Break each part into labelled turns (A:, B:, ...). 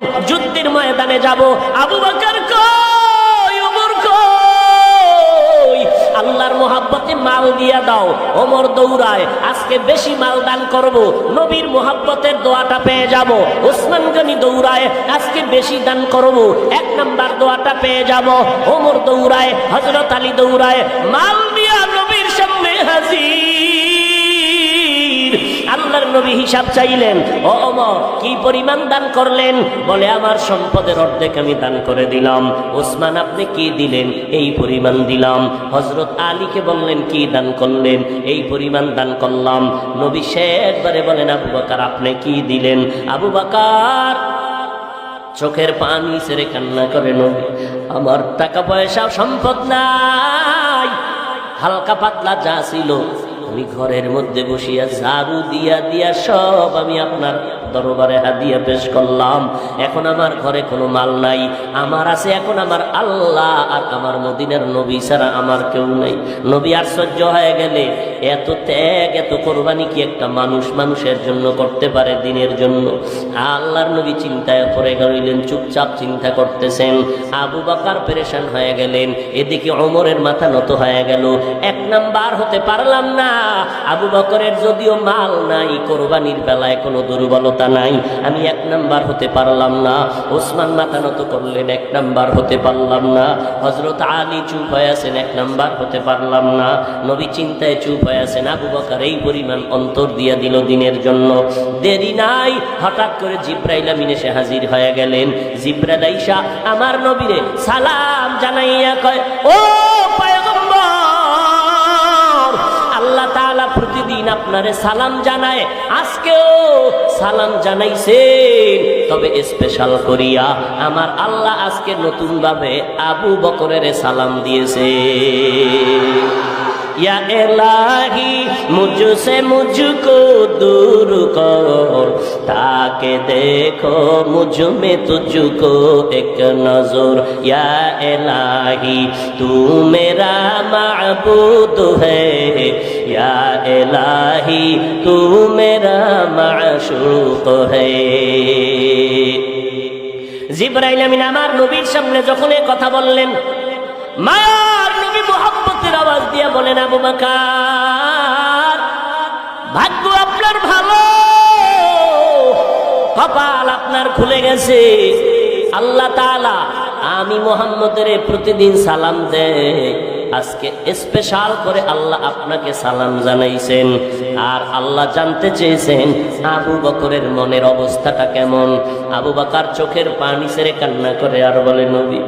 A: যুদ্ধের ময়দানে যাব, আবু বকর কই, ওমর কই, আল্লাহর মোহাব্বতে মাল দিয়া দাও। ওমর দৌড়ায়, আজকে বেশি মাল দান করব, নবীর মোহাব্বতের দোয়াটা পেয়ে যাব। ওসমান গনি দৌড়ায়, আজকে বেশি দান করব, 1 নাম্বার দোয়াটা পেয়ে যাব। ওমর দৌড়ায়, হযরত আলী দৌড়ায়, মাল দিয়া নবীর সামনে হাজির। আল্লাহর নবী হিসাব চাইলেন, ও ওমর কি পরিমাণ দান করলেন? বলে আমার সম্পদের অর্ধেক আমি দান করে দিলাম। ওসমান আপনি কি দিলেন? এই পরিমাণ দিলাম। হযরত আলীকে বললেন কি দান করলেন? এই পরিমাণ দান করলাম। নবী শেষবারে বলেন, আবু বকর আপনি কি দিলেন? আবু বকর চোখের পানি ছেড়ে কান্না করে, নবী আমার টাকা পয়সা সম্পদ নাই, হালকা পাতলা যা ছিল আমি ঘরের মধ্যে বসিয়া ঝাড়ু দিয়া দিয়া সব আমি আপনার দরবারে হাদিয়া পেশ করলাম। এখন আমার ঘরে কোনো মাল নাই, আমার আছে এখন আমার আল্লাহ আর আমার মদিনার নবী ছাড়া আমার কেউ নাই। নবী আশ্চর্য হয়ে গেলে, এত ত্যাগ এত কোরবানি কি একটা মানুষ মানুষের জন্য করতে পারে, দিনের জন্য? আল্লাহর নবী চিন্তায় পড়ে গেলেন, চুপচাপ চিন্তা করতেছেন। আবু বকর পেরেশান হয়ে গেলেন, এদিকে ওমরের মাথা নত হয়ে গেল। 1 নাম্বার হতে পারলাম না। আবু বকরের যদিও মাল নাই, কোরবানির বেলায় কোনো দুর্বলতা নাই, আমি 1 নাম্বার হতে পারলাম না। ওসমান মাথা নত করলেন, 1 নাম্বার হতে পারলাম না। হযরত আলী চুপ হয়ে আছেন, 1 নাম্বার হতে পারলাম না। নবী চিন্তায় চুপ হয়ে আছেন। আবু বকর এই পরিমাণ অন্তর দিয়া দিল দিনের জন্য। দেরি নাই, হঠাৎ করে জিব্রাইল আমিন এসে হাজির হয়ে গেলেন। জিব্রাইল আইসা আমার নবীরে সালাম জানাইয়া কয়, ও পয়গম্বর, আল্লাহ তাআলা প্রতিদিন আপনারে সালাম জানায়, আজকেও সালাম জানাইছেন, তবে স্পেশাল করিয়া আমার আল্লাহ আজকে নতুন ভাবে আবু বকরের সালাম দিয়েছে। या इलाही मुझसे मुझको दूर कर, ताके देखो मुझ में तुझको एक नजर। या इलाही तू मेरा माबूद है, या इलाही तू मेरा माशूक है। জিবরাইল আমিন আমার নবীর সামনে যখন এই কথা বললেন, মায়ার নবী মুহাব্বতের আওয়াজ দিয়ে বলেন, আবু বকর ভাগ্য আপনার ভালো, কপাল আপনার খুলে গেছে। আল্লাহ তাআলা আমি মুহাম্মদের প্রতিদিন সালাম দেয়, আজকে স্পেশাল করে আল্লাহ আপনাকে সালাম জানাইছেন। আর আল্লাহ জানতে চেয়েছেন আবু বকরের মনের অবস্থাটা কেমন। আবু বকর চোখের পানি ছেড়ে কান্না করে আর বলে, নবী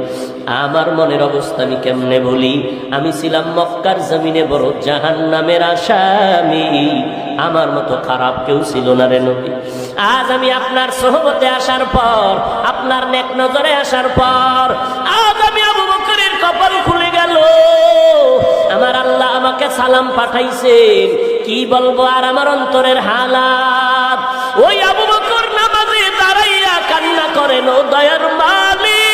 A: আমার মনের অবস্থা আমি কেমনে বলি? আমি ছিলাম মক্কার জমিনে বড় জাহান্নামের আসামি, আমার মতো খারাপ কেউ ছিল না রে নবী। আজ আমি আপনার সোহবতে আসার পর, আপনার নেক নজরে আসার পর, আজ আমি আবু বকরের কপাল খুলে গেল। আমার আল্লাহ আমাকে সালাম পাঠাইছেন, কি বলবো আর আমার অন্তরের হালাত। ওই আবু বকর নামাজে দাঁড়াইয়া কান্না করেন, ও দয়ার মালিক,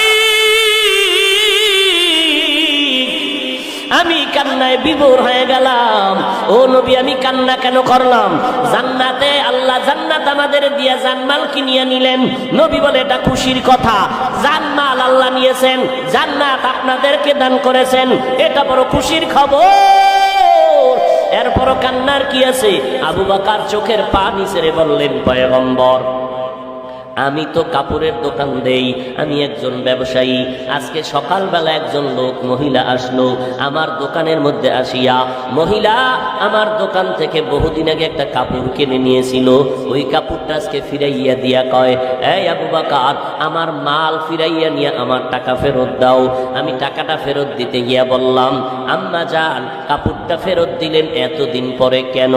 A: আমি কান্নায় বিভোর হয়ে গেলাম। ও নবী আমি কান্না কেন করলাম? জান্নাতে আল্লাহ জান্নাত আমাদের দিয়া জানমাল কিনিয়ে নিলেন। নবী বলে এটা খুশির কথা, জানমাল আল্লাহ নিয়েছেন, জান্নাত আপনাদেরকে দান করেছেন, এটা বড় খুশির খবর। এরপরও কান্নার কি আছে? আবু বকর চোখের পানি ছেড়ে বললেন, পয়গম্বর আমি তো কাপড়ের দোকান দেই, আমি একজন ব্যবসায়ী। আজকে সকালবেলা একজন লোক মহিলা আসলো আমার দোকানের মধ্যে আসিয়া, মহিলা আমার দোকান থেকে বহুদিন আগে একটা কাপড় কিনে নিয়েছিল, ওই কাপড়টা আজকে ফিরাইয়া দিয়া কয়, এই আবু বকর আমার মাল ফিরাইয়া নিয়ে আমার টাকা ফেরত দাও। আমি টাকাটা ফেরত দিতে গিয়া বললাম, আম্মা জান কাপড়টা ফেরত দিলেন এতদিন পরে কেন?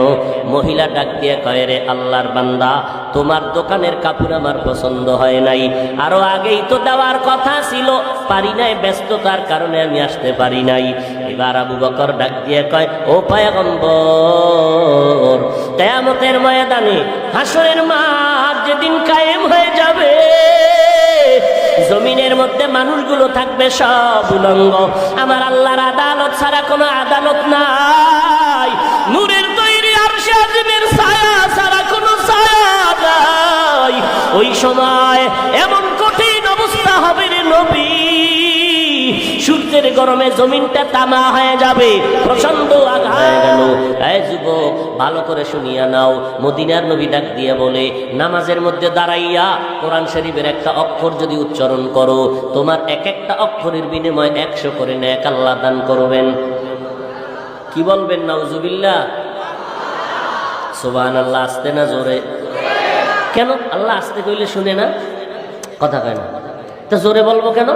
A: মহিলা ডাক দিয়া কয়, রে আল্লাহর বান্দা, তোমার দোকানের কাপড় আমার পছন্দ হয় নাই, আরো আগেই তো দেওয়ার কথা ছিল, পারি নাই, ব্যস্ততার কারণে আমি আসতে পারি নাই। এবার আবু বকর ডাক দিয়ে কয়, ও পয়গম্বর কিয়ামতের ময়দানে হাসরের মাঠ যেদিন কায়েম হয়ে যাবে, জমিনের মধ্যে মানুষগুলো থাকবে সব উলঙ্গ, আমার আল্লাহর আদালত ছাড়া কোনো আদালত নাই, নূরের তৈরি আরশে আজিমের ছায়া ছাড়া কোনো ছায়া নাই। ওই সময় এমন গরমে জমিনটা তামা হয়ে যাবে, প্রচন্ড আঘাত হয়ে গেল। এই যুবক, ভালো করে শুনিয়া নাও। মদিনার নবী ডাক দিয়ে বলে, নামাজের মধ্যে দাঁড়াইয়া কোরআন শরীফের একটা অক্ষর যদি উচ্চারণ করো, তোমার এক একটা অক্ষরের বিনিময়ে 100 করে নেক আল্লাহ দান করবেন। কি বলবেন? নাউজুবিল্লাহ, সুবহানাল্লাহ। আসতে না জোরে? কেন? আল্লাহ আসতে কইলে শুনে না, কথা কয় না, তো জোরে বলবো কেন?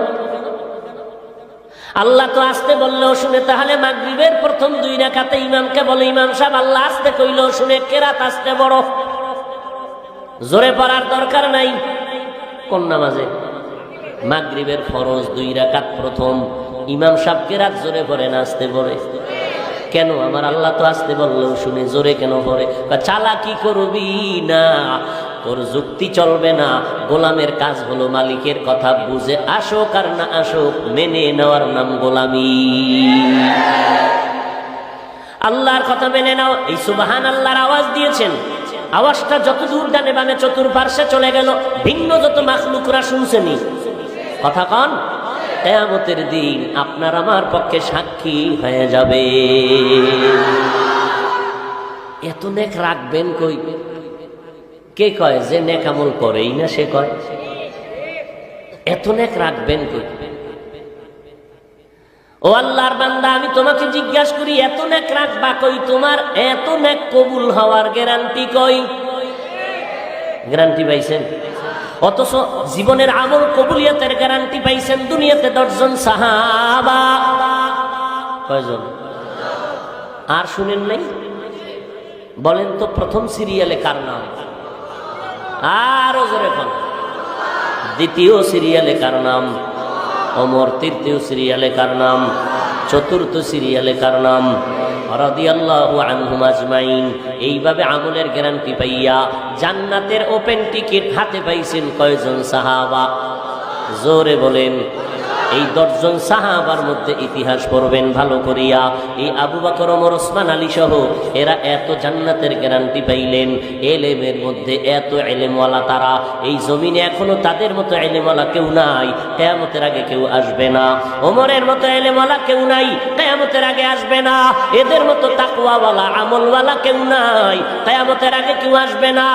A: আল্লাহ তো আসতে বললেও শুনে। তাহলে মাগরিবের প্রথম 2 রাকাতে ইমামকে বলে, ইমাম সাহেব আল্লাহ আসতে কইলেও শুনে, কেরাত আসতে বড়, জোরে পড়ার দরকার নাই। কোন নামাজে? মাগরিবের ফরজ 2 রাকাত প্রথম, ইমাম সাহেব কেরাত জোরে পড়ে না আসতে পড়ে? কেন? আমার আল্লাহ তো আসতে বললেও শুনে, জোরে কেন পড়ে? চালাকি করবি না, তোর যুক্তি চলবে না। গোলামের কাজ হলো মালিকের কথা বুঝে আসুক আর না আসুক মেনে নেওয়ার নাম গোলামি। আল্লাহর কথা মেনে নাও। এই সুবহানাল্লাহর আওয়াজ দিয়েছেন, আওয়াজটা যত দূর ডানে বামে চতুর্পার্শ্বে চলে গেল, ভিন্ন যত মাখলুকরা শুনছেনি। কথা কন, কিয়ামতের দিন আপনার আমার পক্ষে সাক্ষী হয়ে যাবে। এত নেক রাখবেন কই? কে কয় যে নেক আমল করেই না সে কয়? এত নেক রাখবেন কই? ও আল্লাহর বান্দা, আমি তোমাকে জিজ্ঞাসা করি, এত নেক রাখবা কই? তোমার এত নেক কবুল হওয়ার গ্যারান্টি কই? গ্যারান্টি পাইছেন? অথচ জীবনের আমল কবুলিয়তের গ্যারান্টি পাইছেন দুনিয়াতে 10 জন সাহাবা। কয়জন? আর শুনেন নাই? বলেন তো প্রথম সিরিয়ালে কার নাম? আরো জোরে বলেন। দ্বিতীয় সিরিয়ালে কার নাম? ওমর। তৃতীয় সিরিয়ালে কার নাম? চতুর্থ সিরিয়ালে কার নাম? রাদিয়াল্লাহু আনহুম আজমাইন। এইভাবে আমলের গ্যারান্টি পাইয়া জান্নাতের ওপেন টিকিট হাতে পাইছেন কয়জন সাহাবা? জোরে বলেন। এই 10 জন সাহাবার মধ্যে ইতিহাস পড়বেন ভালো করিয়া। এই আবু বকর, ওমর, ওসমান, আলী সহ এরা এত জান্নাতের গ্যারান্টি পাইলেন। এলেমের মধ্যে এত এলেমওয়ালা তারা, এই জমিনে এখনো তাদের মতো এলেমওয়ালা কেউ নাই, কিয়ামতের আগে কেউ আসবে না। ওমরের মতো এলেমওয়ালা কেউ নাই, কিয়ামতের আগে আসবে না। এদের মতো তাকওয়াওয়ালা আমলওয়ালা কেউ নাই, কিয়ামতের আগে কেউ আসবে না।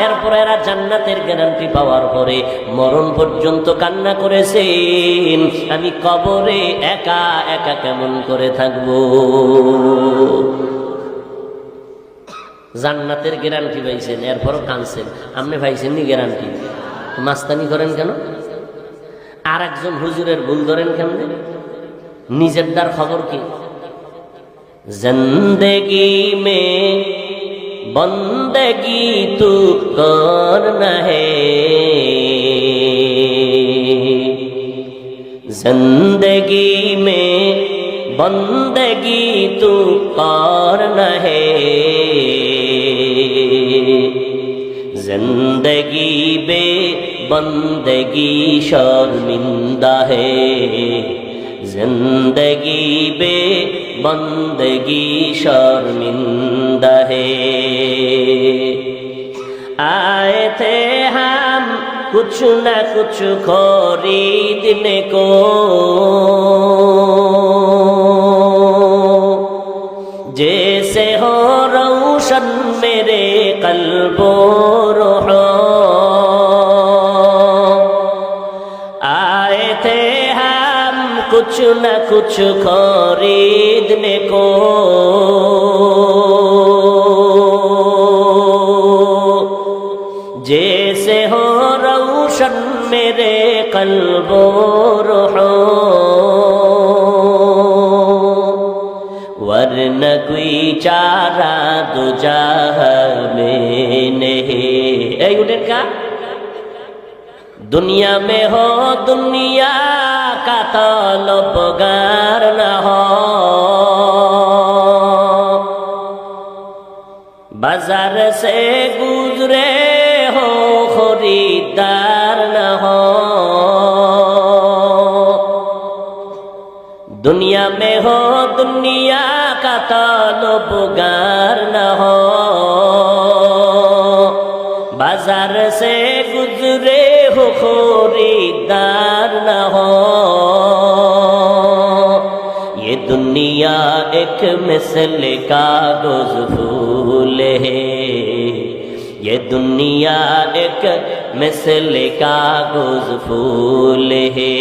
A: এরপর এরা জান্নাতের গ্যারান্টি পাওয়ার পরে মরণ পর্যন্ত কান্না করেছেন, আমি কবরে একা একা কেমন করে থাকবো। জান্নাতের গ্যারান্টি পাইছেন, এরপরও কাঁদছেন। আপনি পাইছেন নি গ্যারান্টি? মাস্তানি করেন কেন? আর একজন হুজুরের ভুল ধরেন কেমনে? নিজের দার খবর কি? জিন্দেগি মে বন্দেগি তু করনা হে, जिंदगी में बंदगी तू करना है, जिंदगी बे बंदगी शर्मिंदा है, जिंदगी बे बंदगी शर्मिंदा है। आए थे हम कुछ न कुछ खरीदने को, जैसे हो रोशन मेरे कल्बो रूह। आए थे हम कुछ न कुछ खरीदने को, जैसे हो रोशन मेरे कल्बो रूह, वरना कोई चारा दूजा में नहीं। ऐ उठेन का दुनिया में हो दुनिया का तलबगार न हो, बाजार से गुजरे हो खरीदार न हो। दुनिया में हो दुनिया का तलबगार न हो, बाजार से गुजरे हो खरीदार न हो। दुनिया एक मिसल कागज फूल है, ये दुनिया एक मिसल कागज फूल है।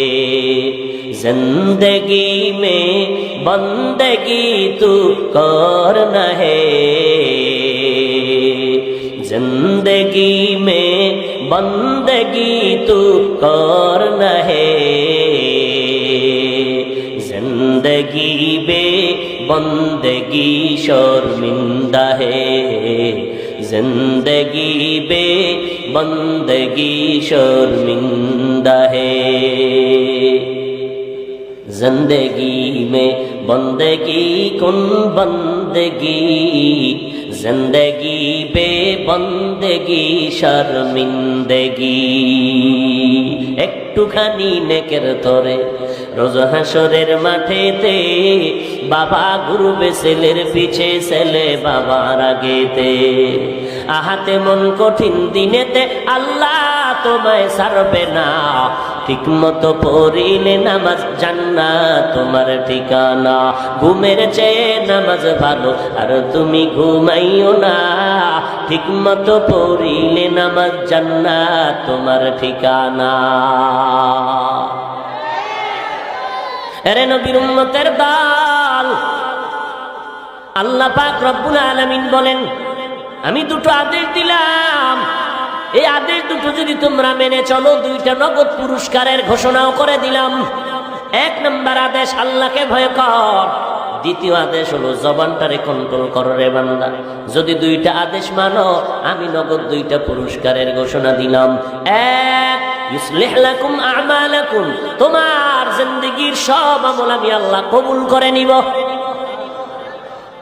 A: जिंदगी में बंदगी तू करना है, जिंदगी में बंदगी तू करना है। जिंदगी बे बंदगी शर्मिंदा है, जिंदगी बे बंदगी शर्मिंदा है। जिंदगी में बंदगी कुन बंदगी, जिंदगी बे बंदगी शर्मिंदगी। একটুখানি নেকের তরে রোজ হাসরের মাঠেতে, বাবা ঘুরবে ছেলের পিছে, ছেলে বাবার আগেতে। আহাতে মন কঠিন দিনেতে আল্লাহ তোমায় ছাড়বে না, ঠিক মতো পড়িলে নামাজ জান্নাত তোমার ঠিকানা। ঘুমের চেয়ে নামাজ ভালো আর তুমি ঘুমাইও না, ঠিক মতো পড়িলে নামাজ জান্নাত তোমার ঠিকানা। আরে নবীর উম্মতের দল, আল্লাহ পাক রব্বুল আলামিন বলেন আমি দুটো আদেশ দিলাম, এই আদেশ দুটো যদি তোমরা মেনে চলো, দুইটা নগদ পুরস্কারের ঘোষণাও করে দিলাম। এক নম্বর আদেশ আল্লাহকে ভয় কর, দ্বিতীয় আদেশ হলো জবানটারে কন্ট্রোল কর রে বান্দা। যদি দুইটা আদেশ মানো, আমি নগদ দুইটা পুরস্কারের ঘোষণা দিলাম। এক, ইউসলিহ লাকুম আমালাকুম, তোমার জিন্দেগীর সব আমল আমি আল্লাহ কবুল করে নিব।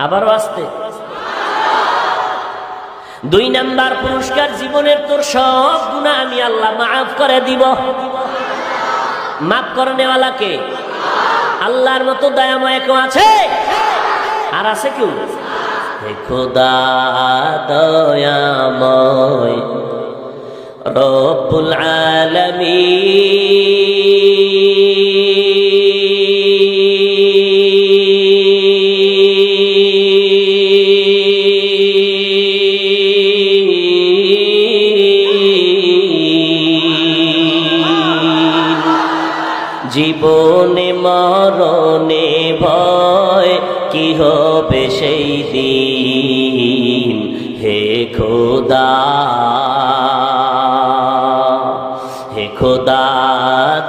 A: আবারও আসতে। দুই নাম্বার পুরস্কার, জীবনের তোর সব গুনাহ আমি আল্লাহ মাফ করে দিব। মাফ করনেওয়ালা কে? আল্লাহর মতো দয়াময় কেউ আছে? আর আছে কেউ? হে খোদা দয়াময় রব্বুল আলামিন। জীবনে মরণে ভয় কি হবে সেই দিন, হে খোদা হে খোদা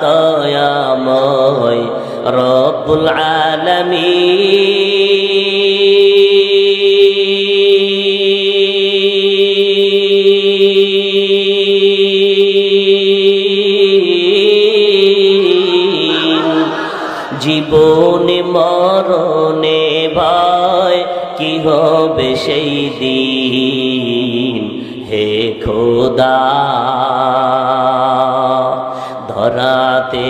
A: দয়াময় রব্বুল আলামিন। জীবনে মরণে ভয় কি হবে সেই দিন, হে খোদা ধরাতে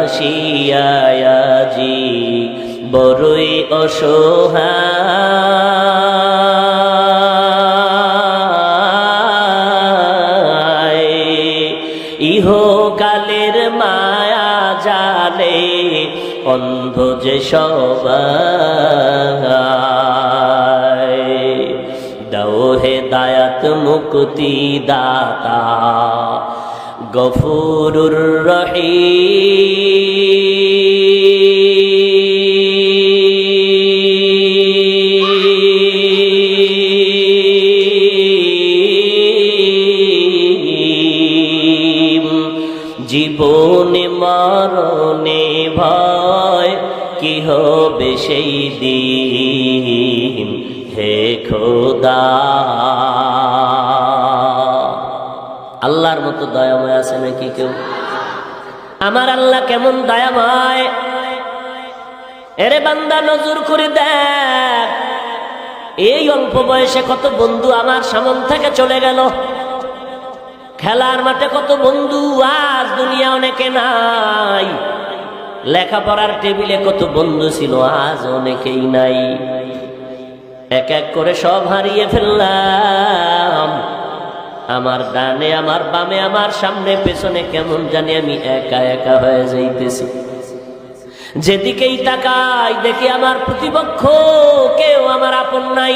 A: আসিয়াজি বড়ই অসহায়। ইহকালের মায়া জালে অন্ধ যে সবাই, দাও হেদায়াত মুক্তি দাতা গফুরুর রহিম। জীবনে মরণে ভয় কি হবে সেই দিন, হে খোদা। আল্লাহর মতো দয়াময় আছে নাকি কেউ? আমার আল্লাহ কেমন দয়াময়! এরে বান্দা নজর করে দেখ, এই অল্প বয়সে কত বন্ধু আমার সামন থেকে চলে গেল। খেলার মাঠে কত বন্ধু, আজ দুনিয়া অনেকে নাই। লেখাপড়ার টেবিলে কত বন্ধু ছিল, আজ অনেকেই নাই। এক এক করে সব হারিয়ে ফেললাম। আমার ডানে, আমার বামে, আমার সামনে পেছনে কেমন জানি আমি একা একা হয়ে যাইতেছি। যেদিকেই তাকাই দেখি আমার প্রতিপক্ষ কেউ আমার আপন নাই।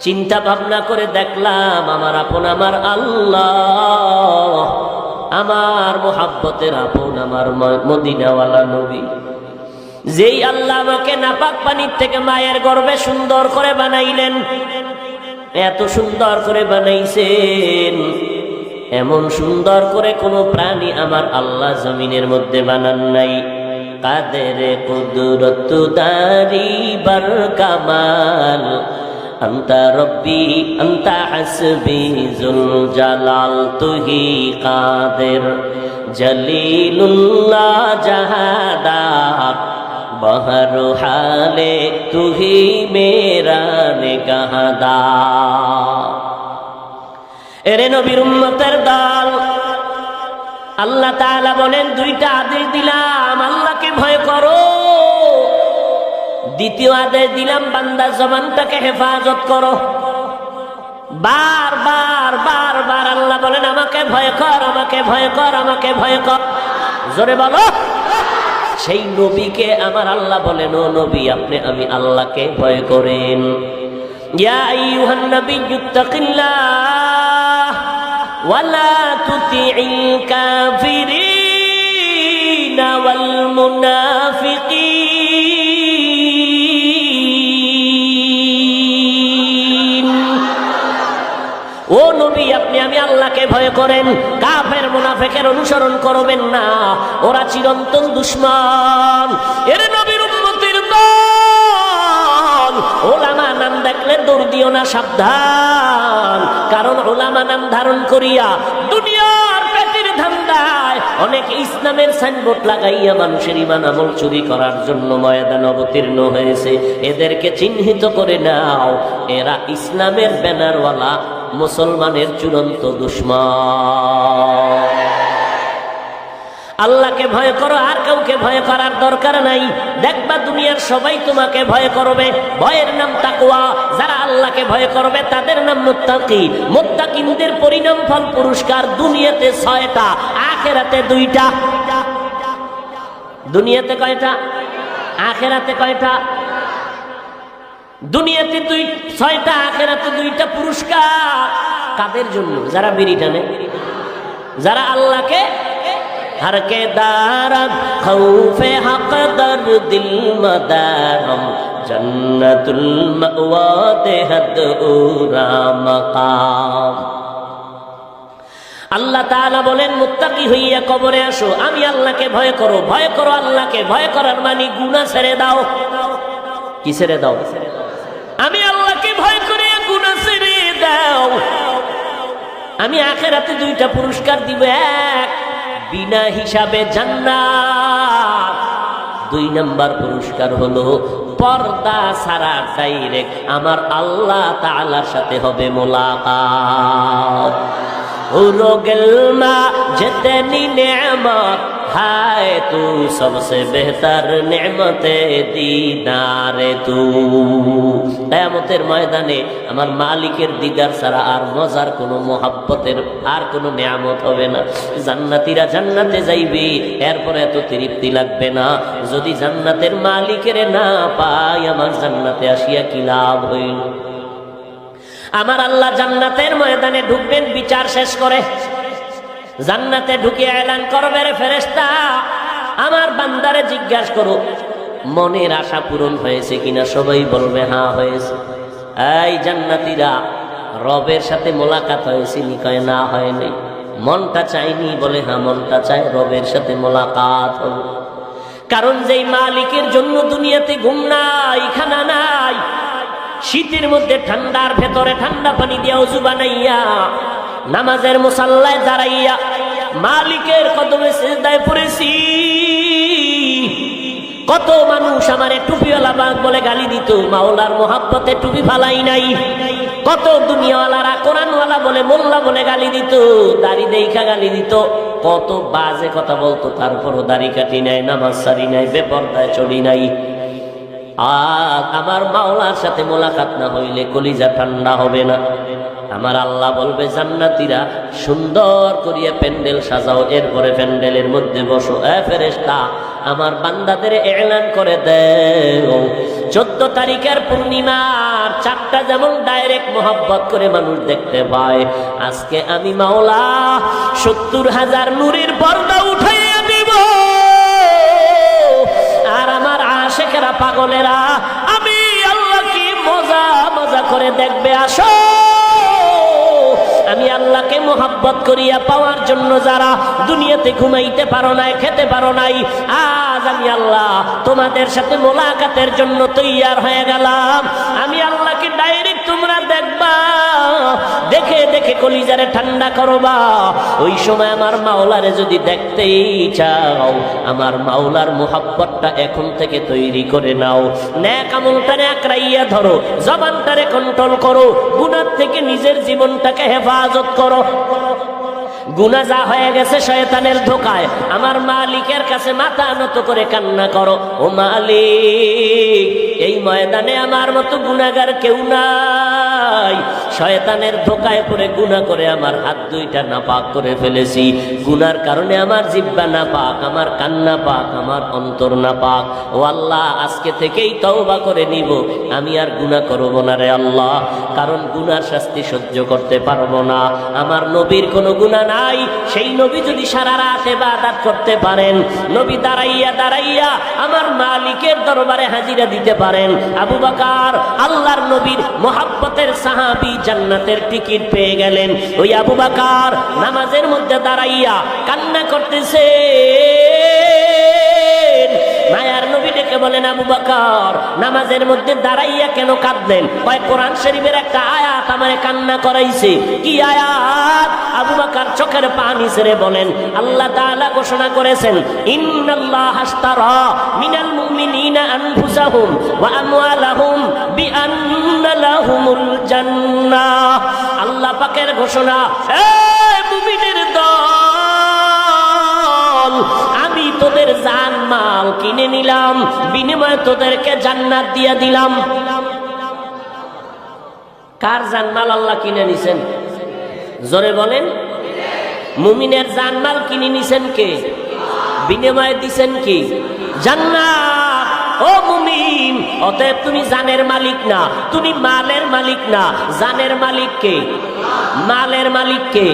A: চিন্তা ভাবনা করে দেখলাম আমার আপন আমার আল্লাহ, আমার মোহাব্বতের আপন আমার মদিনাওয়ালা নবী। যেই আল্লাহ আমাকে নাপাক পানির থেকে মায়ের গর্ভে সুন্দর করে বানাইলেন, এত সুন্দর করে বানাইছেন, এমন সুন্দর করে কোনো প্রাণী আমার আল্লাহ জমিনের মধ্যে বানান নাই। কাদের কুদরত দারি বার কামাল, আন্তা রব্বি আন্তা হাসবি জুল জালাল, তুহি কাদের জলিলুল্লাহ জাহাদার, বহর হালে তুহি মেরা নিগাহদার। এরে নবীর উম্মতের দল, আল্লাহ তাআলা বলেন দুইটা আদেশ দিলাম, আল্লাহকে ভয় করো। দ্বিতীয় আদেশ দিলাম বান্দা জবানটাকে হেফাজত করো। বারবার বারবার আল্লাহ বলেন আমাকে ভয় কর, আমাকে ভয় কর, আমাকে ভয় কর। জোরে বলো। সেই নবীকে আমার আল্লাহ বলেন, ও নবী আপনি আমি আল্লাহকে ভয় করেন। ইয়া আইয়ুহান নাবিয়্যু তাকিল্লাহ ওয়ালা তুতিইল কাফিরিনা ওয়াল মুনাফিকিন। ও নবী আপনি আমি আল্লাহকে ভয় করেন, কাফের মুনাফিকের অনুসরণ করবেন না, ওরা চিরন্তন দুশমন। এর নবীর উম্মতের দল, ওলামা নাম দেখলে দৌড় দিও না, সাবধান। কারণ ওলামা নাম ধারণ করিয়া দুনিয়ার পেটের ধান্দায় অনেক ইসলামের সাইনবোর্ড লাগাইয়া মানুষের ঈমান আমল চুরি করার জন্য ময়দান অবতীর্ণ হয়েছে। এদেরকে চিহ্নিত করে নাও, এরা ইসলামের ব্যানারওয়ালা, মুসলমানের চূড়ান্ত দুশমন। আল্লাহকে ভয় করো, আর কাউকে ভয় করার দরকার নাই। দেখবা দুনিয়ার সবাই তোমাকে ভয় করবে, ভয়ের নাম তাকওয়া। যারা আল্লাহকে ভয় করবে তাদের নাম মুত্তাকি। মুত্তাকিনদের পরিণাম ফল পুরস্কার দুনিয়াতে 6টা, আখিরাতে 2টা। দুনিয়াতে কয়টা? আখিরাতে কয়টা? দুনিয়াতে 6টা, আখিরাতে 2টা পুরস্কার। কাদের জন্য? যারা বিড়ি টানে, যারা আল্লাহকে হরকে দারদ খৌফে হক দর দিল মদারম জন্নতুল মাওয়া দেহদ উরা মাকাম। আল্লাহ তাআলা বলেন মুত্তাকি হইয়া কবরে আসো, আমি আল্লাহকে ভয় করো। ভয় করো আল্লাহকে। ভয় করার মানে গুনাহ ছেড়ে দাও। কি ছেড়ে দাও? আমি আল্লাহকে ভয় করে গুনাহ ছেড়ে দাও। আমি আখিরাতে 2টা পুরস্কার দিব। এক, বিনা হিসাবে জান্নাত। 2 নাম্বার পুরস্কার হলো পর্দা ছাড়া ডাইরেক্ট আমার আল্লাহ তাআলার সাথে হবে মোলাকাত। हो गिलमा जितनी नेमत है तू सबसे बेहतर नेमते दीदारे तू। কিয়ামতের ময়দানে আমার মালিকের দিদার ছাড়া আর মজার কোনো মোহাব্বতের আর কোনো নিয়ামত হবে না। জান্নাতীরা জান্নাতে যাইবে, এরপরে এত তৃপ্তি লাগবে না। যদি জান্নাতের মালিকের না পাই আমার জান্নাতে আসিয়া কি লাভ হইল? আমার আল্লাহ জান্নাতের ময়দানে ঢুকবেন বিচার শেষ করে। জান্নাতে ঢুকে এলান করবে, রে ফেরেশতা আমার বান্দারে জিজ্ঞাসা করো মনের আশা পূরণ হয়েছে কিনা। সবাই বলবে হ্যাঁ হয়েছে। এই জান্নাতীরা রবের সাথে মোলাকাত হয়েছে নি? কয় না হয়নি। মনটা চাইনি? বলে হ্যাঁ মনটা চায়, রবের সাথে মোলাকাত হলো। কারণ যেই মালিকের জন্য দুনিয়াতে ঘুম নাই, খানা নাই, শীতের মধ্যে ঠান্ডার ভেতরে ঠান্ডা পানি দিয়া ওযু বানাইয়া নামাজের মুসাল্লায় দাঁড়াইয়া মালিকের কদমে সিজদায় পড়েছি। কত মানুষ আমারে টুপিওয়ালা বাঘ বলে গালি দিত, মাওলার মোহাব্বতে টুপি ফালাই নাই। কত দুনিয়াওয়ালারা কোরআনওয়ালা বলে মোল্লা বলে গালি দিত, দাড়ি দেইখা গালি দিত, কত বাজে কথা বলতো, তারপরও দাড়ি কাটি নাই, নামাজ সারি নাই, বেপরদায় চলি নাই। আর আমার মাওলার সাথে মোলাকাত না হইলে কলিজা ঠান্ডা হবে না। আমার আল্লাহ বলবে জান্নাতীরা সুন্দর করিয়া প্যান্ডেল সাজাও, এরপরে প্যান্ডেলের মধ্যে বসো। ফেরেশতা আমার বান্দাদের এলান করে দেও 14 তারিখের পূর্ণিমার চাঁদটা যেমন ডাইরেক্ট মোহাব্বত করে মানুষ দেখতে পায়, আজকে আমি মাওলা 70,000 নূরের পর্দা উঠাইয়া দিব। আর আমার আশিকেরা পাগলেরা আমি আল্লাহ কি মজা মজা করে দেখবে। আসো আমি আল্লাহকে মোহাব্বত করিয়া পাওয়ার জন্য যারা দুনিয়াতে ঘুমাইতে পারো নাই, খেতে পারো নাই, আজ আমি আল্লাহ তোমাদের সাথে মোলাকাতের জন্য তৈয়ার হয়ে গেলাম। আমি আল্লাহকে ডাইরেক্ট তোমরা দেখবা, দেখে দেখে কলিজারে ঠান্ডা করবা। ওই সময় আমার মাওলারে যদি দেখতেই চাও, আমার মাওলার মোহাব্বতটা এখন থেকে তৈরি করে নাও। নেক আমলটারে আঁকড়াইয়া ধরো, জবানটারে কন্ট্রোল করো, গুনাহ থেকে নিজের জীবনটাকে হেফাজত করো। গুনাহ যা হয়ে গেছে শয়তানের ধোকায়, আমার মালিকের কাছে মাথা নত করে কান্না করো, ও মালিক এই ময়দানে আমার মতো গুনাহগার কেউ নাই। শয়তানের ধোকায় পড়ে গুনাহ করে আমার হাত দুইটা নাপাক করে ফেলেছি। গুনার কারণে আমার জিহ্বা নাপাক, আমার কান নাপাক, আমার অন্তর নাপাক। ও আল্লাহ আজকে থেকেই তওবা করে নিব, আমি আর গুনাহ করব না রে আল্লাহ, কারণ গুনার শাস্তি সহ্য করতে পারবো না। আমার নবীর কোনো গুনাহ নাই, সেই নবী যদি সারা রাত ইবাদত করতে পারেন, নবী দাঁড়াইয়া দাঁড়াইয়া আমার মালিকের দরবারে হাজিরা দিতে পারেন। আবু বকর আল্লাহর নবীর মোহাব্বতের সাহাবী, জান্নাতের টিকিট পেয়ে গেলেন। ওই আবু বকর নামাজের মধ্যে দাঁড়াইয়া কান্না করতেছে। মায়ার নবী ডেকে বলেন, আবু বকর নামাজের মধ্যে দাঁড়াইয়া কেন কাঁদলেন? কয় কোরআন শরীফের একটা আয়াত আমারে কান্না করাইছে। কি আয়াত? আবু বকর চোখের পানি ছেড়ে বলেন, আল্লাহ তাআলা ঘোষণা করেছেন, ইন্নাল্লাহা আশতারা মিনাল মুমিনিনা আনফুসাহুম ওয়া আমওয়ালাহুম বিআন্না লাহুমুল জান্নাহ। আল্লাহ পাকের ঘোষণা, এই মুমিনের দল, আমি তোদের জান মাল কিনে নিলাম, বিনিময়ে তোদেরকে জান্নাত দিয়ে দিলাম। কার জানমাল আল্লাহ কিনে নিছেন? জোরে বলেন। মুমিনের জানমাল কিনে নিছেন কে? বিনিময়ে দিছেন কি? জান্নাত। ও মুমিন, অতএব তুমি জানের মালিক না, তুমি মালের মালিক না। জানের মালিক কে? মালের মালিক কে?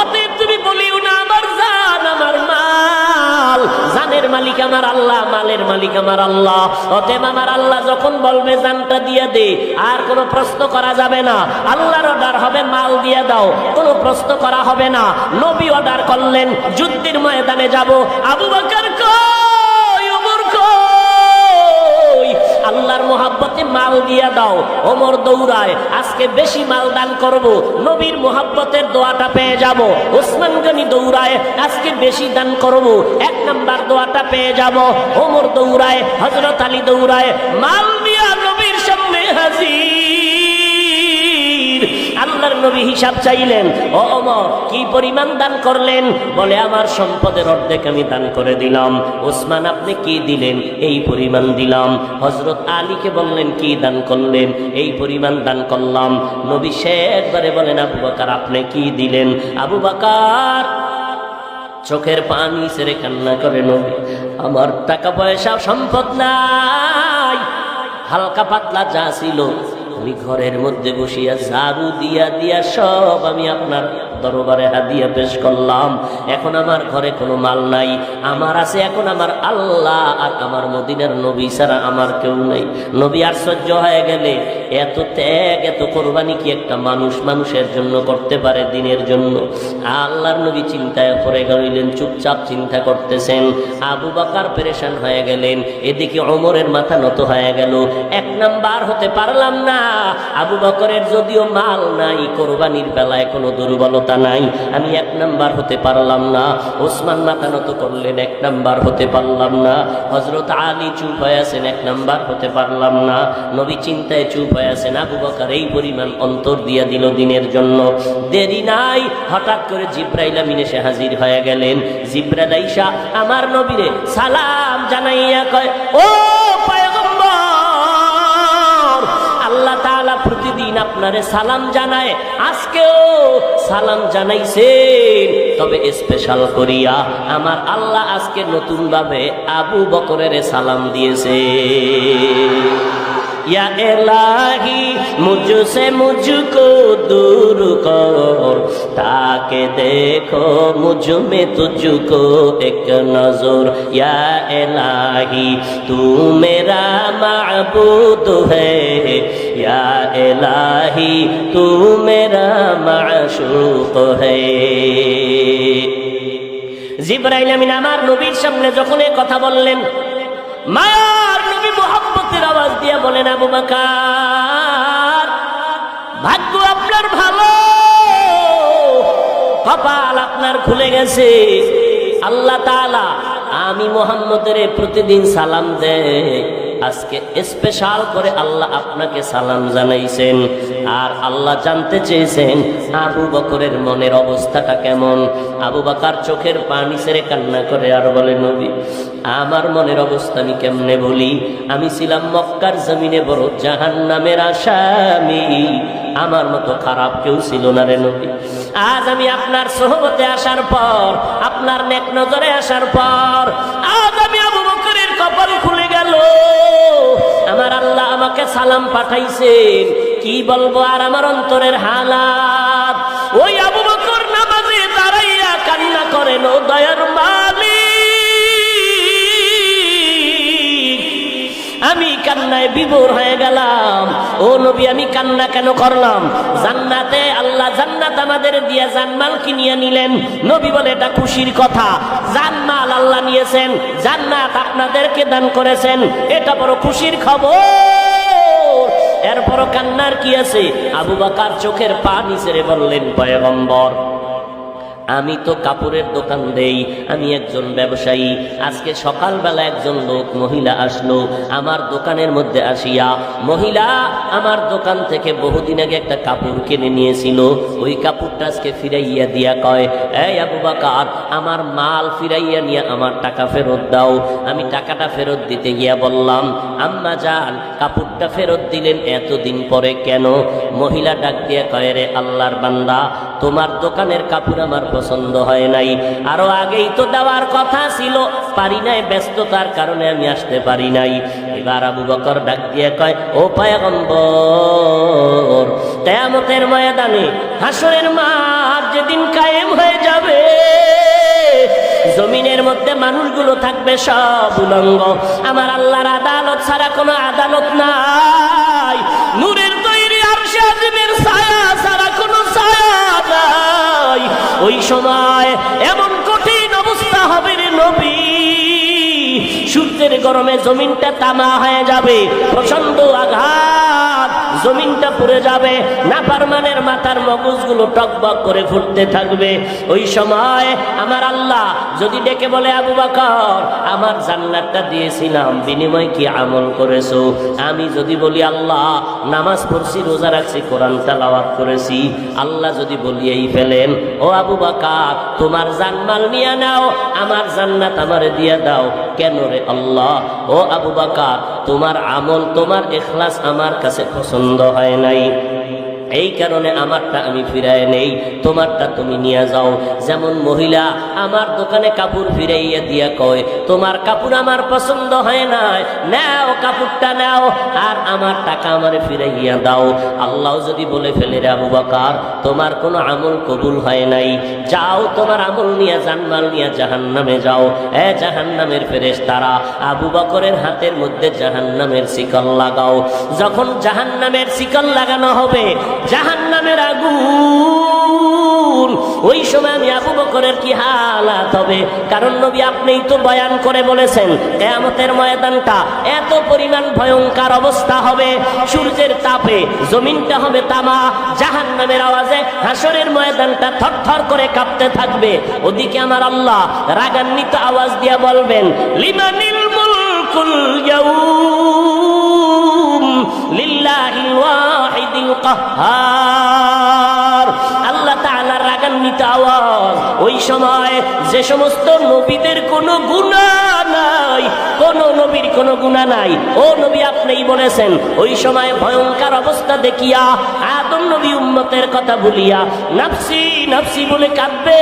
A: অতএব তুমি বলিও না আমার জান আমার মাল। জানের মালিক আমার আল্লাহ, মালের মালিক আমার আল্লাহ। অতএব আমার আল্লাহ যখন বলবে জানটা দিয়ে দে, আর কোনো প্রশ্ন করা যাবে না। আল্লাহর অর্ডার হবে মাল দিয়ে দাও, কোনো প্রশ্ন করা হবে না। নবী অর্ডার করলেন যুদ্ধের ময়দানে যাব। আবু বকর কই, ওমর কই? আল্লাহর মোহাব্বতে মাল দিয়া দাও। ওমর দৌড়ায়, আজকে বেশি মাল দান করব, নবীর মোহাব্বতের দোয়াটা পেয়ে যাব। ওসমান গনি দৌড়ায়, আজকে বেশি দান করব, 1 নাম্বার দোয়াটা পেয়ে যাব। ওমর দৌড়ায়, হযরত আলী দৌড়ায়, মাল দিয়া নবীর সামনে হাজির। আল্লাহর নবী হিসাব চাইলেন, ও ওমর কি পরিমাণ দান করলেন? বলে আমার সম্পদের অর্ধেক আমি দান করে দিলাম। ওসমান আপনি কি দিলেন? এই পরিমাণ দিলাম। হযরত আলীকে বললেন কি দান করলেন? এই পরিমাণ দান করলাম। নবী শেষবারে বলেন, আবু বকর আপনি কি দিলেন? আবু বকর চোখের পানি ছেড়ে কান্না করে, নবী আমার টাকা পয়সা সম্পদ নাই, হালকা পাতলা যা ছিল আমি ঘরের মধ্যে বসিয়া ঝাড়ু দিয়া দিয়া সব আমি আপনার দরবারে হাদিয়া পেশ করলাম। এখন আমার ঘরে কোনো মাল নাই, আমার আছে এখন আমার আল্লাহ আর আমার মদিনার নবী ছাড়া আমার কেউ নাই। নবী আশ্চর্য হয়ে গেলে, এত ত্যাগ এত কোরবানি কি একটা মানুষ মানুষের জন্য করতে পারে, দিনের জন্য? আল্লাহর নবী চিন্তায় পড়ে গেলেন, চুপচাপ চিন্তা করতেছেন। আবু বকর পেরেশান হয়ে গেলেন, এদিকে ওমরের মাথা নত হয়ে গেল। 1 নাম্বার হতে পারলাম না। আবু বকরের যদিও মাল নাই, কোরবানির বেলায় কোনো দুর্বলতা নাই, আমি 1 নাম্বার হতে পারলাম না। ওসমান মাথা নত করলেন, 1 নাম্বার হতে পারলাম না। হযরত আলী চুপ হয়ে আছেন, 1 নাম্বার হতে পারলাম না। নবী চিন্তায় চুপ হয়ে আছেন। আবু বকর এই পরিমাণ অন্তর দিয়া দিল দিনের জন্য। দেরি নাই, হঠাৎ করে জিবরাইল আমিন এসে হাজির হয়ে গেলেন। জিবরাইল আইসা আমার নবীরে সালাম জানাইয়া কয়, ও পয়গম্বর, আল্লাহ তাআলা প্রতিদিন আপনারে সালাম জানায়, আজকেও সালাম জানাইছেন। তবে স্পেশাল করিয়া আমার আল্লাহ আজকে নতুন ভাবে আবু বকরের সালাম দিয়েছে। या इलाही मुझसे मुझको दूर कर ताके देखो मुझ में तुझको एक नजर। या इलाही तू मेरा माबूद है, या इलाही तू मेरा माशूक है। জিবরাইল আমিন আমার নবীর সামনে যখন এই কথা বললেন, মায়ার নবী মুহাম্মদের আওয়াজ দিয়ে বলেন, আবু বকর ভাগ্য আপনার ভালো, কপাল আপনার খুলে গেছে। আল্লাহ তাআলা আমি মুহাম্মদের প্রতিদিন সালাম দেয়, আজকে স্পেশাল করে আল্লাহ আপনাকে সালাম জানাইছেন। আর আল্লাহ জানতে চেয়েছেন আবু বকরের মনের অবস্থাটা কেমন। আবু বকর চোখের পানি ছেড়ে কান্না করে আর বলে, নবী আমার মনের অবস্থা আমি কেমনে বলি? আমি ছিলাম মক্কার জমিনে বড় জাহান্নামের আসামি, আমার মতো খারাপ কেউ ছিল না রে নবী। আজ আমি আপনার সোহবতে আসার পর, আপনার নেক নজরে আসার পর আজ আমি আবু বকরের কপাল খুলে গেল। আমার আল্লাহ আমাকে সালাম পাঠাইছেন, কি বলবো আর আমার অন্তরের হালাত। ওই আবু বকর নামাজে দাঁড়াইয়া কান্না করেন, ও দয়ার মালিক আমি কান্নায় বিভোর হয়ে গেলাম। ও নবী আমি কান্না কেন করলাম? জান্নাতে আল্লাহ জান্নাত আমাদের দিয়া জানমাল কিনিয়ে নিলেন। নবী বলে এটা খুশির কথা, জানমাল আল্লাহ নিয়েছেন, জান্নাত আপনাদেরকে দান করেছেন, এটা বড় খুশির খবর। এরপরও কান্নার কি আছে? আবু বকর চোখের পানি ছেড়ে বললেন, পয়গম্বর আমি তো কাপড়ের দোকান দেই, আমি একজন ব্যবসায়ী। আজকে সকালবেলা একজন লোক মহিলা আসলো আমার দোকানের মধ্যে আসিয়া, মহিলা আমার দোকান থেকে বহুদিন আগে একটা কাপড় কিনে নিয়েছিল, ওই কাপড়টা আজকে ফিরাইয়া দিয়া কয়, এই আবু বকর আমার মাল ফিরাইয়া নিয়ে আমার টাকা ফেরত দাও। আমি টাকাটা ফেরত দিতে গিয়া বললাম, আম্মা জান কাপড়টা ফেরত দিলেন এতদিন পরে কেন? মহিলা ডাক দিয়া কয়, রে আল্লাহর বান্দা তোমার দোকানের কাপড় আমার পছন্দ হয় নাই, আরো আগেই তো দেওয়ার কথা ছিল, পারি নাই, ব্যস্ততার কারণে আমি আসতে পারি নাই। এবার আবু বকর ডাক দিয়ে কয়, ও পয়গম্বর কিয়ামতের ময়দানে হাসরের মাঠ যেদিন কায়েম হয়ে যাবে, জমিনের মধ্যে মানুষগুলো থাকবে সব উলঙ্গ, আমার আল্লাহর আদালত ছাড়া কোনো আদালত নাই, নূরের তৈরি আরশে আজিমের ছায়া ছাড়া কোনো ছায়া নাই। ওই সময় এমন কঠিন অবস্থা হবে রে নবী, সূর্যের গরমে জমিনটা তামা হয়ে যাবে, প্রচন্ড আঘাত, জমিনটা পুড়ে যাবে, নাফরমানের মাথার মগজগুলো টকবক করে ফুটতে থাকবে। ওই সময় আমার আল্লাহ যদি ডেকে বলে, আবু বকর আমার জান্নাতটা দিয়েছিলাম, বিনিময় কি আমল করেছো? আমি যদি বলি আল্লাহ নামাজ পড়ছি, রোজা রাখছি, কোরআন তেলাওয়াত করেছি, আল্লাহ যদি বলিয়েই ফেলেন, ও আবু বকর তোমার জানমাল নিয়ে নাও, আমার জান্নাত আমারে দিয়ে দাও, কেন রে আল্লাহ? ও আবু বকর তোমার আমল, তোমার ইখলাস আমার কাছে পছন্দ হয় নাই, এই কারণে আমারটা আমি ফিরায় নেই, তোমারটা তুমি নিয়ে যাও। যেমন মহিলা আমার দোকানে কাপড় ফিরাইয়া দিয়া কয়, তোমার কাপড় আমার পছন্দ হয় নাই, নাও কাপড়টা নাও, আর আমার টাকা আমারে ফিরাইয়া দাও। আল্লাহ যদি বলে ফেলে, রে আবু বকর তোমার কোনো আমল কবুল হয় নাই, যাও তোমার আমল নিয়ে জানমাল নিয়ে জাহান্নামে যাও। এ জাহান্নামের ফেরেশতারা আবু বকরের হাতের মধ্যে জাহান্নামের শিকল লাগাও। যখন জাহান্নামের শিকল লাগানো হবে, জাহান্নামের আগুন, ওই সময় আমি আবু বকরের কি হালাত হবে? কারণ নবী আপনিই তো বয়ান করে বলেছেন কিয়ামতের ময়দানটা এত পরিমাণ ভয়ঙ্কর অবস্থা হবে, সূর্যের তাপে জমিনটা হবে তামা, জাহান্নামের আওয়াজে হাসরের ময়দানটা থরথর করে কাঁপতে থাকবে। ওদিকে আমার আল্লাহ রাগান্বিত আওয়াজ দিয়ে বলবেন, লিমানিল মুলকুল ইয়াউম লিল্লাহিল ওয়াহিদিল কাহ্হার। আল্লাহ তাআলার রাগান্বিত আওয়াজ। ওই সময় যে সমস্ত নবীদের কোনো গুনাহ নাই, কোন নবীর কোনো গুনাহ নাই, ও নবী আপনিই বলেছেন ওই সময় ভয়ঙ্কর অবস্থা দেখিয়া আদম নবী উম্মতের কথা ভুলিয়া নাফসি নাফসি বলে কাঁদবে।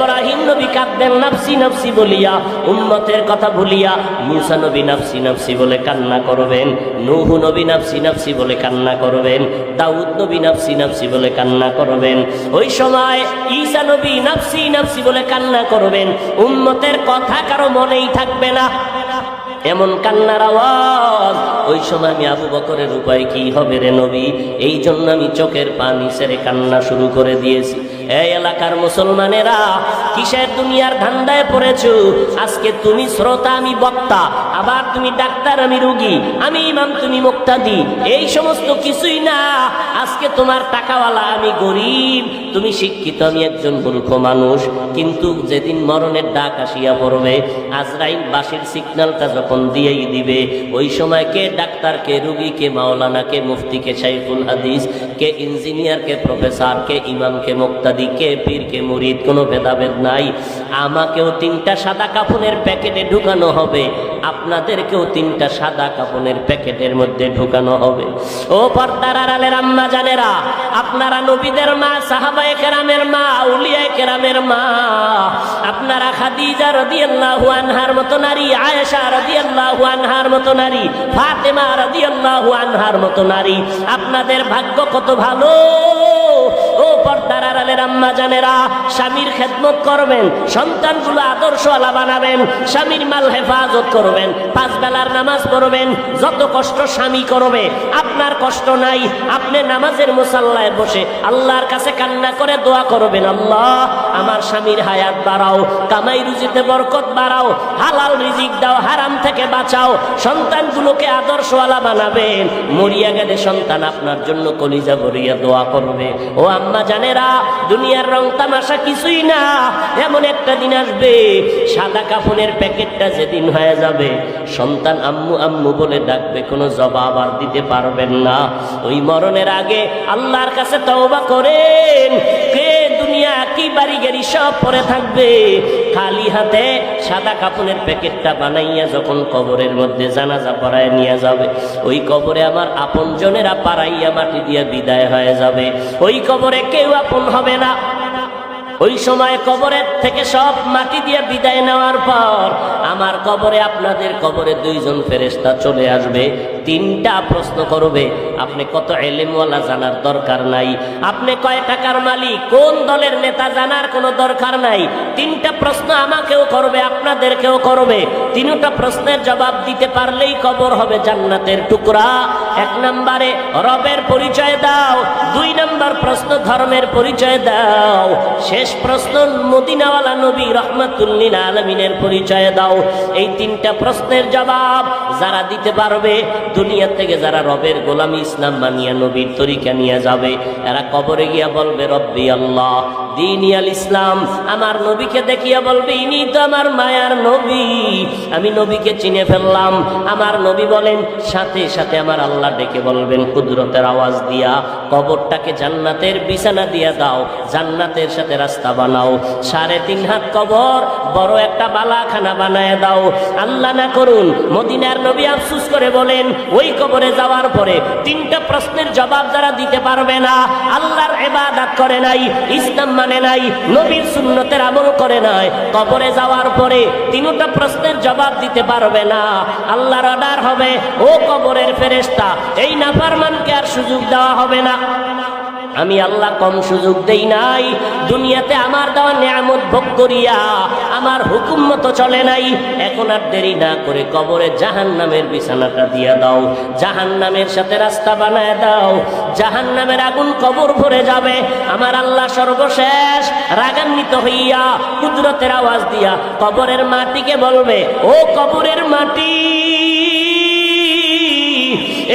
A: ইব্রাহিম নবী কাঁদবেন নাফসি নাফসি বলিয়া, উম্মতের কথা ভুলিয়া। মুসা নবী নাফসি নাফসি বলে কান্না করবেন, নূহ নবী নাফসি নাফসি বলে কান্না করবেন, দাউদ নবী নাফসি নাফসি বলে কান্না করবেন। ওই সময় ঈসা নবী নাফসি নাফসি বলে কান্না করবেন, উম্মতের কথা কারো মনেই থাকবে না, এমন কান্নার আওয়াজ। ওই সময় আমি আবু বকরের উপায় কি হবে রে নবী, এই জন্য আমি চোখের পানি ছেড়ে কান্না শুরু করে দিয়েছি। এই এলাকার মুসলমানেরা, কিসের দুনিয়ার ধান্দায় পড়েছো? আজকে তুমি শ্রোতা, আমি বক্তা, আবার তুমি ডাক্তার, আমি রুগী, আমি ইমাম, তুমি মুক্তাদি, এই সমস্ত কিছুই না। আজকে তোমার টাকাওয়ালা, আমি গরিব, তুমি শিক্ষিত, আমি একজন মূর্খ মানুষ। কিন্তু যেদিন মরণের ডাক আসিয়া পড়বে, আজরাইল বাঁশির সিগন্যালটা যখন দিয়েই দিবে, ওই সময় কে ডাক্তার, কে রুগী, কে মাওলানা, কে মুফতি, কে শাইখুল হাদিস, কে ইঞ্জিনিয়ার, কে প্রফেসর, কে ইমাম, কে মুক্তাদি, কে পীর, কে মুরিদ, কোনো ভেদাভেদ নাই। আমাকেও 3টা সাদা কাফনের প্যাকেটে ঢুকানো হবে, আপনাদেরকেও 3টা সাদা কাফনের প্যাকেটের মধ্যে ঢুকানো হবে। ও পর্দার আড়ালের আম্মা জানেরা, আপনারা নবীদের মা, সাহাবায়ে কেরামের মা, আউলিয়ায়ে কেরামের মা, আপনারা খাদিজা রাদিয়াল্লাহু আনহার মতো নারী, আয়েশা রাদিয়াল্লাহু আনহার মতো নারী, ফাতেমা রাদিয়াল্লাহু আনহার মতো নারী, আপনাদের ভাগ্য কত ভালো। ও পর্দার আড়ালের আম্মা জানেরা, স্বামীর খেদমত করবেন, সন্তানগুলো আদর্শওয়ালা বানাবেন, স্বামীর মাল হেফাজত করবেন, 5 বেলার নামাজ পড়বেন। যত কষ্ট স্বামী করবে, আপনার কষ্ট নাই। আপনি নামাজের মুসাল্লায় বসে আল্লাহর কাছে কান্না করে দোয়া করবেন, আল্লাহ আমার স্বামীর হায়াত বাড়াও, কামাই রুজিতে বরকত বাড়াও, হালাল রিজিক দাও, হারাম থেকে বাঁচাও। সন্তানগুলোকে আদর্শওয়ালা বানাবেন। মরিয়া গেলে সন্তান আপনার জন্য কলিজা ভরিয়া দোয়া করবে। ও আম্মা জানেরা, দুনিয়ার রং তামাশা কিছুই না। এমন একটা দিন আসবে, সাদা কাফনের প্যাকেটটা যেদিন হয়ে যাবে, সন্তান আম্মু আম্মু বলে ডাকবে, কোনো জবাব আর দিতে পারবেন না। ওই মরণের আগে আল্লাহর কাছে তওবা করেন। কে দুনিয়া কি বাড়ি গাড়ি সব পরে থাকবে, খালি হাতে সাদা কাফনের প্যাকেটটা বানাইয়া যখন কবরের মধ্যে জানাজা পড়ায় নিয়ে যাবে, ওই কবরে আমার আপনজনেরা পাড়াইয়া মাটি দিয়ে বিদায় হয়ে যাবে। ওই কবরে কেউ আপন হবে না। ওই সময় কবরের থেকে সব মাটি দিয়ে বিদায় নেওয়ার পর আমার কবরে, আপনাদের কবরে 2 জন ফেরেশতা চলে আসবে। 3টা প্রশ্ন করবে। আপনি কত এলেমওয়ালা জানার দরকার নাই, আপনি কয় টাকার মালিক, কোন দলের নেতা জানার কোনো দরকার নাই। 3টা প্রশ্ন আমাকেও করবে, আপনাদেরকেও করবে। 3টা প্রশ্নের জবাব দিতে পারলেই কবর হবে জান্নাতের টুকরা। 1 নম্বরে রবের পরিচয় দাও, 2 নম্বর প্রশ্ন ধর্মের পরিচয় দাও, শেষ প্রশ্ন মদিনাওয়ালা নবী রহমাতুল লিল আলামিনের পরিচয় দাও। এই 3টা প্রশ্নের জবাব যারা দিতে পারবে, দুনিয়া থেকে যারা রবের গোলামি ইসলাম মানিয়া নবীর তরিকা নিয়ে যাবে, এরা কবরে গিয়া বলবে রব্বি আল্লাহ দীনি আল ইসলাম। আমার নবীকে দেখিয়া বলবে, ইনি তো আমার মায়ার নবী, আমি নবীকে চিনে ফেললাম। আমার নবী বলেন, সাথে সাথে আমার আল্লাহ ডেকে বলবেন কুদরতের আওয়াজ দিয়া, কবরটাকে জান্নাতের বিছানা দিয়া দাও, জান্নাতের সাথে রাস্তা বানাও, 3.5 হাত কবর বড় একটা বালাখানা বানায় দাও। আল্লাহ না করুন, মদিনার নবী আফসোস করে বলেন, ওই কবরে যাওয়ার পরে 3টা প্রশ্নের জবাব যারা দিতে পারবে না, আল্লাহর ইবাদত করে নাই, ইসলাম মানে নাই, নবীর সুন্নতের আমল করে নাই, কবরে যাওয়ার পরে 3টা প্রশ্নের জবাব দিতে পারবে না, আল্লাহর অর্ডার হবে, ও কবরের ফেরেশতা, এই নাফরমানকে আর সুযোগ দেওয়া হবে না। আমি আল্লাহ কম সুযোগ দেই নাই, দুনিয়াতে আমার দেওয়া নিয়ামত ভোগ করিয়া আমার হুকুম মতো চলে নাই। এখন আর দেরি না করে কবরে জাহান্নামের বিছানাটা দিয়া দাও, জাহান্নামের সাথে রাস্তা বানায় দাও, জাহান্নামের আগুন কবর ভরে যাবে। আমার আল্লাহ সর্বশেষ রাগান্বিত হইয়া কুদরতের আওয়াজ দিয়া কবরের মাটিকে বলবে, ও কবরের মাটি,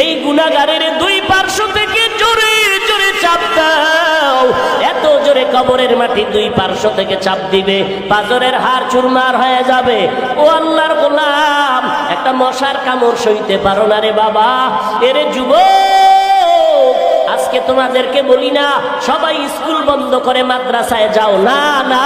A: এই গুনাহগারের 2 পার্শ্ব থেকে জোরে জোরে চাপ দাও। এত জোরে কবরের মাটি 2 পার্শ্ব থেকে চাপ দিবে, পাজরের হাড় চুরমার হয়ে যাবে। ও আল্লাহর গোলাম, একটা মশার কামড় সইতে পারো না রে বাবা, এরে যুবক, আজকে তোমাদেরকে বলি না সবাই স্কুল বন্ধ করে মাদ্রাসায় যাও, না না,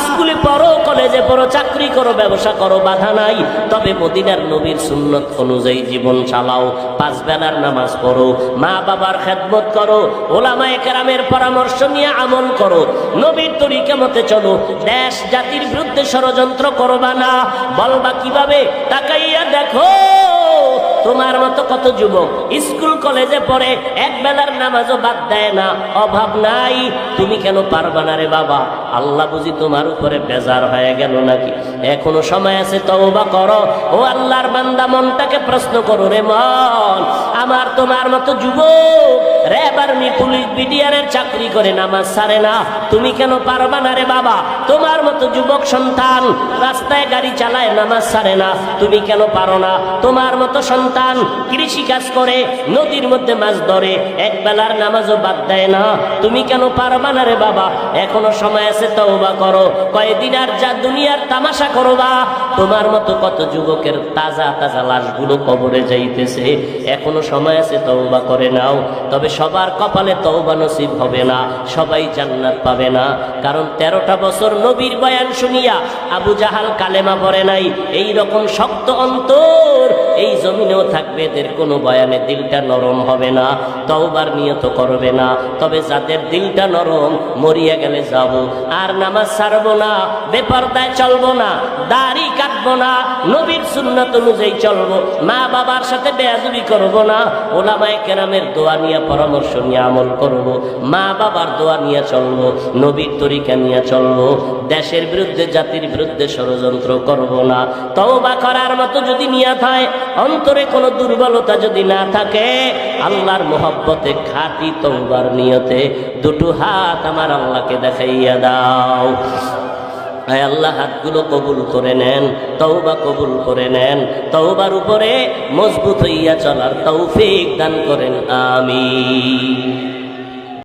A: স্কুলে পড়ো, কলেজে পড়ো, চাকরি করো, ব্যবসা করো, বাধা নাই। তবে মদিনার নবীর সুন্নত অনুযায়ী জীবন চালাও, 5 বেলার নামাজ পড়ো, মা বাবার খেদমত করো, ওলামায়ে কেরামের পরামর্শ নিয়ে আমল করো, নবীর তরিকা মতে চলো। দেশ জাতির বিরুদ্ধে ষড়যন্ত্র করবা না। বলবা কিভাবে? তাকাইয়া দেখো তোমার মতো কত যুবক স্কুল কলেজে পড়ে, 1 বেলার নামাজও বাদ দেয় না, অভাব নাই। তুমি কেন পারবা না রে বাবা? আল্লাহ বুঝি তোমার উপরে বেজার হয়ে গেল নাকি? এখনো সময় আছে, তওবা করো। ও আল্লাহর বান্দা, মনটাকে প্রশ্ন করো রে মন, আমার তোমার মতো যুবক র্যাব আর্মি পুলিশ বিডিআরের চাকরি করে নামাজ ছাড়ে না, তুমি কেন পারবা না রে বাবা? তোমার মতো যুবক সন্তান রাস্তায় গাড়ি চালায়, নামাজ ছাড়ে না, তুমি কেন পারো না? তোমার মতো সন্তান কৃষি কাজ করে, নদীর মধ্যে মাছ ধরে, 1 বেলার নামাজও বাদ দেয় না, তুমি কেন পারবা না রে বাবা? এখনো সময় আছে, তওবা করো। কয়দিন আর যা দুনিয়ার তামাশা করবা? তোমার মতো কত যুবকের তাজা তাজা লাশগুলো কবরে যাইতেছে, এখনো সময় আছে, তওবা করে নাও। তবে সবার কপালে তওবা নসিব হবে না, সবাই জান্নাত পাবে না। কারণ 13টা বছর নবীর বয়ান শুনিয়া আবু জাহাল কালেমা পড়ে নাই। এই রকম শক্ত অন্তর এই জমিনেও থাকবে, এদের কোনো বয়ানে দিলটা নরম হবে না, তওবার নিয়ত করবে না। তবে যাদের দিলটা নরম, মরিয়া গেলে যাব, আর নামাজ ছাড়বো না, বেপরদায় চলবো না, দাড়ি কাটবো না, নবীর সুন্নাত অনুযায়ী চলবো, মা বাবার সাথে বেয়াদবি করবো না, ওলামায়ে কেরামের দোয়া নিয়ে পরামর্শ নিয়ে আমল করবো, মা বাবার দোয়া নিয়ে চলবো, নবীর তরিকা নিয়ে চলবো, দেশের বিরুদ্ধে জাতির বিরুদ্ধে ষড়যন্ত্র করবো না। তওবা করার মতো যদি নিয়ত হয়, অন্তরে কোনো দুর্বলতা যদি না থাকে, আল্লাহর মোহব্বতে খাঁটি তওবার নিয়তে 2টো হাত আমার আল্লাহকে দেখাইয়া দাও। আয় আল্লাহ, হাতগুলো কবুল করে নেন, তওবা কবুল করে নেন, তওবার উপরে মজবুত হইয়া চলার তৌফিক দান করেন, আমিন।